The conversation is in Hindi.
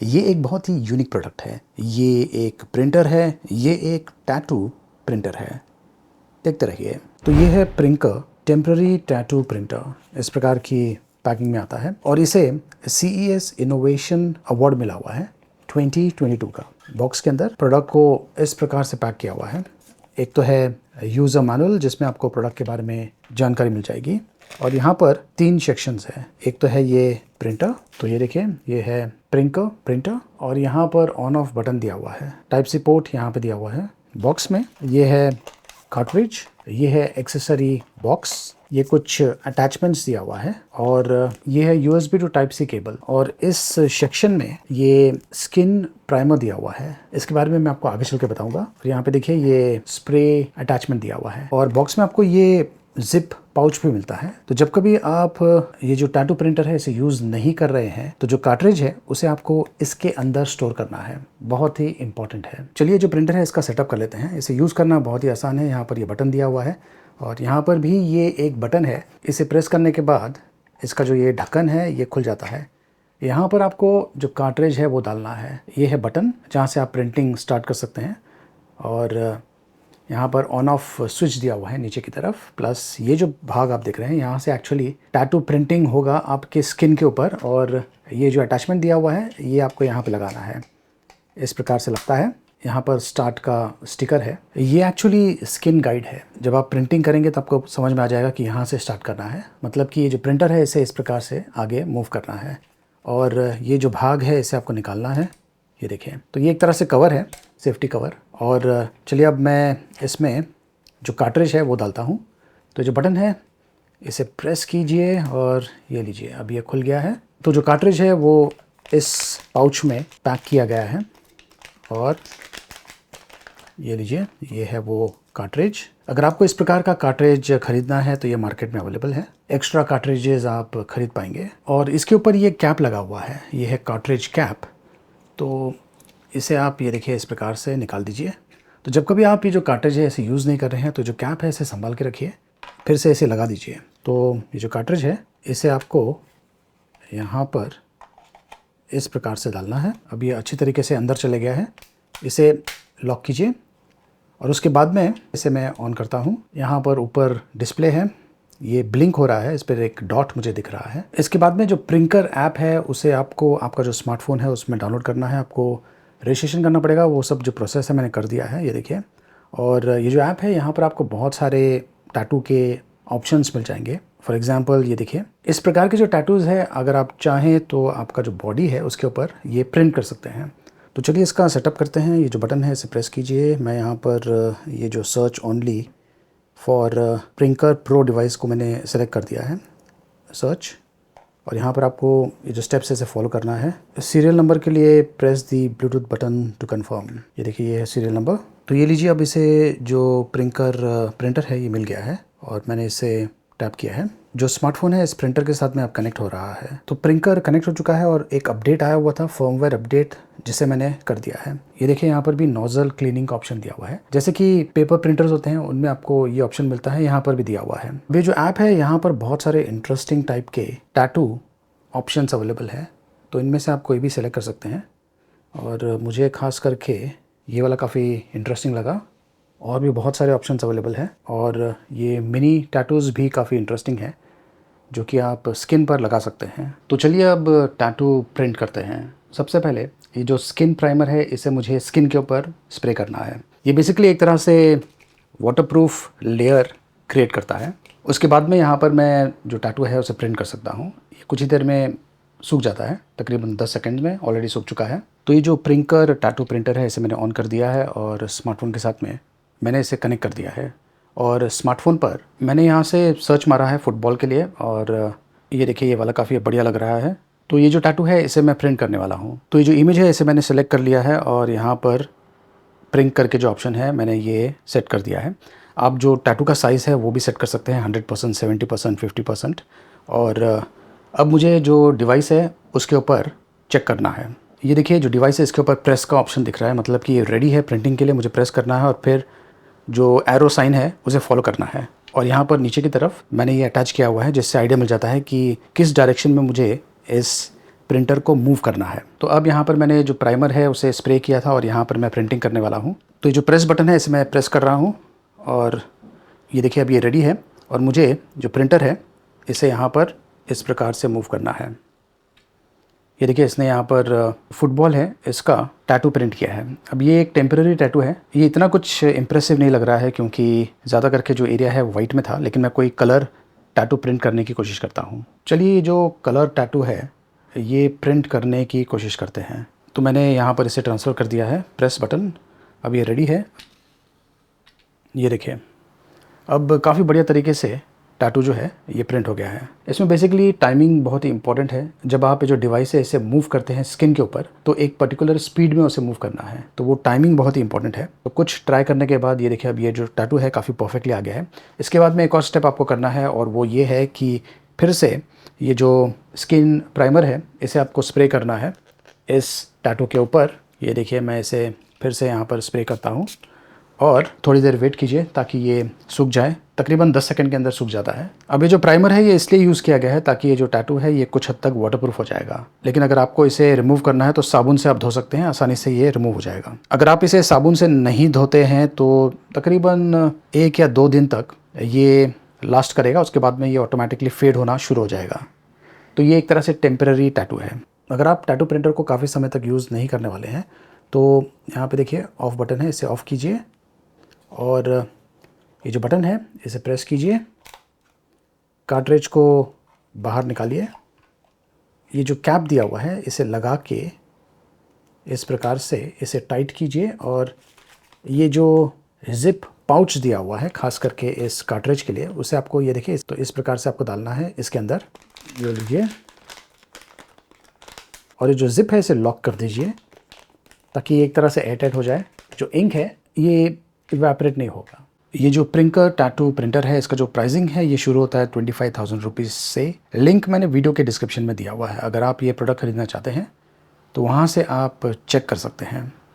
ये एक बहुत ही यूनिक प्रोडक्ट है। ये एक प्रिंटर है, ये एक टैटू प्रिंटर है। देखते रहिए। तो ये है प्रिंकर, टेम्पररी टैटू प्रिंटर। इस प्रकार की पैकिंग में आता है और इसे CES इनोवेशन अवार्ड मिला हुआ है 2022 का। बॉक्स के अंदर प्रोडक्ट को इस प्रकार से पैक किया हुआ है। एक तो है यूज़र मैनुअल जिसमें आपको प्रोडक्ट के बारे में जानकारी मिल जाएगी और यहाँ पर 3 सेक्शंस है। एक तो है ये प्रिंटर, तो ये देखिए ये है प्रिंटर और यहाँ पर ऑन ऑफ बटन दिया हुआ है। टाइप सी पोर्ट यहाँ पे दिया हुआ है। बॉक्स में ये है कार्ट्रिज, ये है एक्सेसरी बॉक्स, ये कुछ अटैचमेंट्स दिया हुआ है और ये है USB to type C cable. और इस सेक्शन में ये स्किन प्राइमर दिया हुआ है। इसके बारे में मैं आपको आगे चल के बताऊंगा। और यहाँ पे देखिए ये स्प्रे अटैचमेंट दिया हुआ है और बॉक्स में आपको ये जिप पाउच भी मिलता है। तो जब कभी आप ये जो टैटू प्रिंटर है इसे यूज़ नहीं कर रहे हैं तो जो कार्ट्रिज है उसे आपको इसके अंदर स्टोर करना है। बहुत ही इंपॉर्टेंट है। चलिए जो प्रिंटर है इसका सेटअप कर लेते हैं। इसे यूज़ करना बहुत ही आसान है। यहाँ पर ये बटन दिया हुआ है और यहाँ पर भी ये एक बटन है। इसे प्रेस करने के बाद इसका जो ये ढक्कन है ये खुल जाता है। यहाँ पर आपको जो कार्ट्रिज है वो डालना है। ये है बटन जहाँ से आप प्रिंटिंग स्टार्ट कर सकते हैं और यहाँ पर ऑन ऑफ स्विच दिया हुआ है नीचे की तरफ। प्लस ये जो भाग आप देख रहे हैं यहाँ से एक्चुअली टैटू प्रिंटिंग होगा आपके स्किन के ऊपर और ये जो अटैचमेंट दिया हुआ है ये आपको यहाँ पे लगाना है। इस प्रकार से लगता है। यहाँ पर स्टार्ट का स्टिकर है। ये एक्चुअली स्किन गाइड है। जब आप प्रिंटिंग करेंगे तो आपको समझ में आ जाएगा कि यहाँ से स्टार्ट करना है। मतलब कि ये जो प्रिंटर है इसे इस प्रकार से आगे मूव करना है और ये जो भाग है इसे आपको निकालना है। ये देखिए, तो ये एक तरह से कवर है, सेफ्टी कवर। और चलिए अब मैं इसमें जो कार्ट्रिज है वो डालता हूँ। तो जो बटन है इसे प्रेस कीजिए और ये लीजिए, अब ये खुल गया है। तो जो कार्ट्रिज है वो इस पाउच में पैक किया गया है और ये लीजिए, ये है वो कार्ट्रिज। अगर आपको इस प्रकार का कार्ट्रिज खरीदना है तो ये मार्केट में अवेलेबल है। एक्स्ट्रा कार्ट्रिजेज आप खरीद पाएंगे और इसके ऊपर ये कैप लगा हुआ है। ये है कार्ट्रिज कैप। तो इसे आप ये देखिए इस प्रकार से निकाल दीजिए। तो जब कभी आप ये जो कार्ट्रिज है इसे यूज़ नहीं कर रहे हैं तो जो कैप है इसे संभाल के रखिए, फिर से इसे लगा दीजिए। तो ये जो कार्ट्रिज है इसे आपको यहाँ पर इस प्रकार से डालना है। अब ये अच्छी तरीके से अंदर चले गया है। इसे लॉक कीजिए और उसके बाद में इसे मैं ऑन करता हूँ। यहाँ पर ऊपर डिस्प्ले है, ये ब्लिंक हो रहा है, इस पर एक डॉट मुझे दिख रहा है। इसके बाद में जो प्रिंकर ऐप है उसे आपको आपका जो स्मार्टफोन है उसमें डाउनलोड करना है। आपको रजिस्ट्रेशन करना पड़ेगा। वो सब जो प्रोसेस है मैंने कर दिया है, ये देखिए। और ये जो ऐप है यहाँ पर आपको बहुत सारे टैटू के ऑप्शंस मिल जाएंगे। फॉर एग्जांपल ये देखिए, इस प्रकार के जो टैटूज़ है अगर आप चाहें तो आपका जो बॉडी है उसके ऊपर ये प्रिंट कर सकते हैं। तो चलिए इसका सेटअप करते हैं। ये जो बटन है इसे प्रेस कीजिए। मैं यहाँ पर ये जो search only for Prinker pro device को मैंने सेलेक्ट कर दिया है, सर्च। और यहाँ पर आपको ये जो स्टेप्स है इसे फॉलो करना है। सीरियल नंबर के लिए press the Bluetooth button to confirm. ये देखिए ये है सीरियल नंबर। तो ये लीजिए, अब इसे जो प्रिंटर है ये मिल गया है और मैंने इसे टैप किया है। जो स्मार्टफोन है इस प्रिंटर के साथ में अब कनेक्ट हो रहा है। तो प्रिंटर कनेक्ट हो चुका है और एक अपडेट आया हुआ था, फर्मवेयर अपडेट, जिसे मैंने कर दिया है। ये देखिए यहाँ पर भी नोजल क्लीनिंग का ऑप्शन दिया हुआ है। जैसे कि पेपर प्रिंटर्स होते हैं उनमें आपको ये ऑप्शन मिलता है, यहाँ पर भी दिया हुआ है। ये जो ऐप है यहाँ पर बहुत सारे इंटरेस्टिंग टाइप के टैटू ऑप्शंस अवेलेबल है। तो इनमें से आप कोई भी सेलेक्ट कर सकते हैं और मुझे खास करके ये वाला काफ़ी इंटरेस्टिंग लगा। और भी बहुत सारे ऑप्शंस अवेलेबल हैं और ये मिनी टैटूज़ भी काफ़ी इंटरेस्टिंग है जो कि आप स्किन पर लगा सकते हैं। तो चलिए अब टैटू प्रिंट करते हैं। सबसे पहले ये जो स्किन प्राइमर है इसे मुझे स्किन के ऊपर स्प्रे करना है। ये बेसिकली एक तरह से वाटरप्रूफ लेयर क्रिएट करता है। उसके बाद में यहाँ पर मैं जो टैटू है उसे प्रिंट कर सकता हूँ। ये कुछ ही देर में सूख जाता है, तकरीबन 10 सेकंड में ऑलरेडी सूख चुका है। तो ये जो प्रिंकर टैटू प्रिंटर है इसे मैंने ऑन कर दिया है और स्मार्टफोन के साथ में मैंने इसे कनेक्ट कर दिया है। और स्मार्टफोन पर मैंने यहाँ से सर्च मारा है फुटबॉल के लिए और ये देखिए ये वाला काफ़ी बढ़िया लग रहा है। तो ये जो टैटू है इसे मैं प्रिंट करने वाला हूँ। तो ये जो इमेज है इसे मैंने सेलेक्ट कर लिया है और यहाँ पर प्रिंट करके जो ऑप्शन है मैंने ये सेट कर दिया है। आप जो टैटू का साइज़ है वो भी सेट कर सकते हैं, 100%, 70%, 50%। और अब मुझे जो डिवाइस है उसके ऊपर चेक करना है। ये देखिए जो डिवाइस है इसके ऊपर प्रेस का ऑप्शन दिख रहा है, मतलब कि ये रेडी है प्रिंटिंग के लिए। मुझे प्रेस करना है और फिर जो एरो साइन है उसे फॉलो करना है। और यहाँ पर नीचे की तरफ मैंने ये अटैच किया हुआ है जिससे आइडिया मिल जाता है कि किस डायरेक्शन में मुझे इस प्रिंटर को मूव करना है। तो अब यहाँ पर मैंने जो प्राइमर है उसे स्प्रे किया था और यहाँ पर मैं प्रिंटिंग करने वाला हूँ। तो ये जो प्रेस बटन है इसे मैं प्रेस कर रहा हूँ और ये देखिए अब ये रेडी है और मुझे जो प्रिंटर है इसे यहाँ पर इस प्रकार से मूव करना है। ये देखिए इसने यहाँ पर फुटबॉल है इसका टैटू प्रिंट किया है। अब ये एक टेम्पररी टैटू है, ये इतना कुछ इम्प्रेसिव नहीं लग रहा है क्योंकि ज़्यादा करके जो एरिया है वाइट में था, लेकिन मैं कोई कलर टैटू प्रिंट करने की कोशिश करता हूँ। चलिए जो कलर टैटू है ये प्रिंट करने की कोशिश करते हैं। तो मैंने यहाँ पर इसे ट्रांसफ़र कर दिया है, प्रेस बटन, अब ये रेडी है। ये देखिए अब काफ़ी बढ़िया तरीके से टैटू जो है ये प्रिंट हो गया है। इसमें बेसिकली टाइमिंग बहुत ही इंपॉर्टेंट है। जब आप जो डिवाइस है इसे मूव करते हैं स्किन के ऊपर तो एक पर्टिकुलर स्पीड में उसे मूव करना है, तो वो टाइमिंग बहुत ही इंपॉर्टेंट है। तो कुछ ट्राई करने के बाद ये देखिए अब ये जो टैटू है काफ़ी परफेक्टली आ गया है। इसके बाद में एक और स्टेप आपको करना है और वो ये है कि फिर से ये जो स्किन प्राइमर है इसे आपको स्प्रे करना है इस टैटू के ऊपर। ये देखिए मैं इसे फिर से यहाँ पर स्प्रे करता हूँ और थोड़ी देर वेट कीजिए ताकि ये सूख जाए। तकरीबन 10 सेकंड के अंदर सूख जाता है। अब ये जो प्राइमर है ये इसलिए यूज़ किया गया है ताकि ये जो टैटू है ये कुछ हद तक वाटरप्रूफ हो जाएगा। लेकिन अगर आपको इसे रिमूव करना है तो साबुन से आप धो सकते हैं, आसानी से ये रिमूव हो जाएगा। अगर आप इसे साबुन से नहीं धोते हैं तो तकरीबन 1 या 2 दिन तक ये लास्ट करेगा, उसके बाद में ये ऑटोमेटिकली फेड होना शुरू हो जाएगा। तो ये एक तरह से टेम्पररी टैटू है। अगर आप टैटू प्रिंटर को काफ़ी समय तक यूज़ नहीं करने वाले हैं तो यहाँ पे देखिए ऑफ़ बटन है, इसे ऑफ़ कीजिए और ये जो बटन है इसे प्रेस कीजिए, कार्ट्रिज को बाहर निकालिए। ये जो कैप दिया हुआ है इसे लगा के इस प्रकार से इसे टाइट कीजिए और ये जो जिप पाउच दिया हुआ है खास करके इस कार्ट्रिज के लिए उसे आपको ये देखिए तो इस प्रकार से आपको डालना है इसके अंदर। ये लीजिए और ये जो जिप है इसे लॉक कर दीजिए ताकि एक तरह से एयरटाइट हो जाए। जो इंक है ये इवेपोरेट नहीं होगा। ये जो प्रिंकर टैटू प्रिंटर है इसका जो प्राइसिंग है ये शुरू होता है 25,000 रुपीज़ से। लिंक मैंने वीडियो के डिस्क्रिप्शन में दिया हुआ है। अगर आप ये प्रोडक्ट खरीदना चाहते हैं तो वहाँ से आप चेक कर सकते हैं।